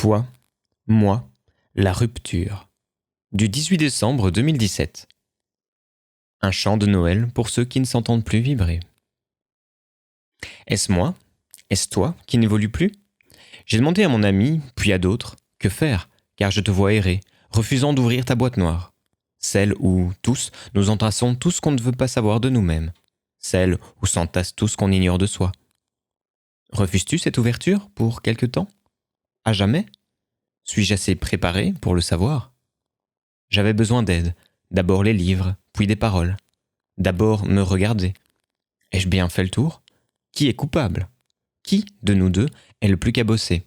Toi, moi, la rupture. Du 18 décembre 2017. Un chant de Noël pour ceux qui ne s'entendent plus vibrer. Est-ce moi? Est-ce toi qui n'évolue plus? J'ai demandé à mon ami, puis à d'autres, que faire, car je te vois errer, refusant d'ouvrir ta boîte noire. Celle où, tous, nous entassons tout ce qu'on ne veut pas savoir de nous-mêmes. Celle où s'entasse tout ce qu'on ignore de soi. Refuses-tu cette ouverture pour quelque temps? À jamais? Suis-je assez préparé pour le savoir? J'avais besoin d'aide, d'abord les livres, puis des paroles. D'abord me regarder. Ai-je bien fait le tour? Qui est coupable? Qui, de nous deux, est le plus cabossé?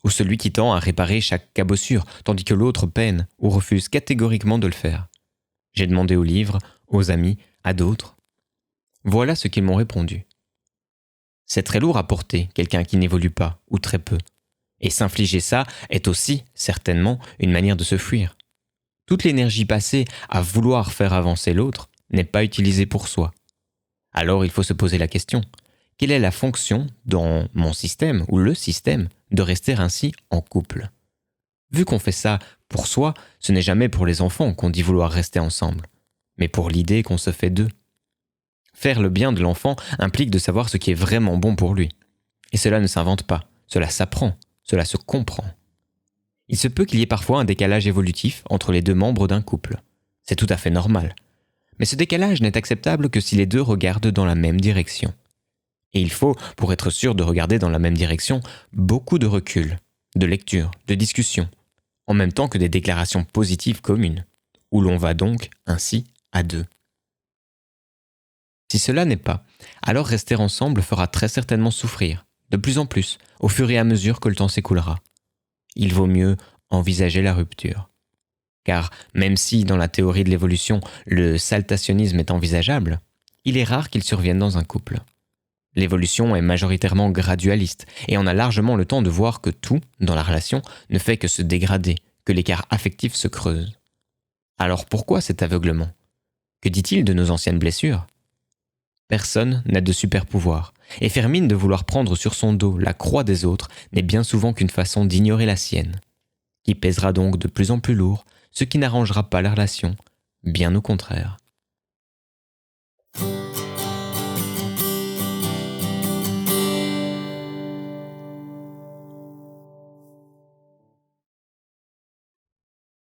Ou celui qui tend à réparer chaque cabossure, tandis que l'autre peine ou refuse catégoriquement de le faire? J'ai demandé aux livres, aux amis, à d'autres. Voilà ce qu'ils m'ont répondu. C'est très lourd à porter, quelqu'un qui n'évolue pas, ou très peu. Et s'infliger ça est aussi, certainement, une manière de se fuir. Toute l'énergie passée à vouloir faire avancer l'autre n'est pas utilisée pour soi. Alors il faut se poser la question, quelle est la fonction dans mon système ou le système de rester ainsi en couple? Vu qu'on fait ça pour soi, ce n'est jamais pour les enfants qu'on dit vouloir rester ensemble, mais pour l'idée qu'on se fait d'eux. Faire le bien de l'enfant implique de savoir ce qui est vraiment bon pour lui. Et cela ne s'invente pas, cela s'apprend, cela se comprend. Il se peut qu'il y ait parfois un décalage évolutif entre les deux membres d'un couple. C'est tout à fait normal. Mais ce décalage n'est acceptable que si les deux regardent dans la même direction. Et il faut, pour être sûr de regarder dans la même direction, beaucoup de recul, de lecture, de discussion, en même temps que des déclarations positives communes, où l'on va donc, ainsi, à deux. Si cela n'est pas, alors rester ensemble fera très certainement souffrir, de plus en plus, au fur et à mesure que le temps s'écoulera. Il vaut mieux envisager la rupture. Car même si, dans la théorie de l'évolution, le saltationnisme est envisageable, il est rare qu'il survienne dans un couple. L'évolution est majoritairement gradualiste, et on a largement le temps de voir que tout, dans la relation, ne fait que se dégrader, que l'écart affectif se creuse. Alors pourquoi cet aveuglement? Que dit-il de nos anciennes blessures? Personne n'a de super pouvoir, et faire mine de vouloir prendre sur son dos la croix des autres n'est bien souvent qu'une façon d'ignorer la sienne, qui pèsera donc de plus en plus lourd, ce qui n'arrangera pas la relation, bien au contraire.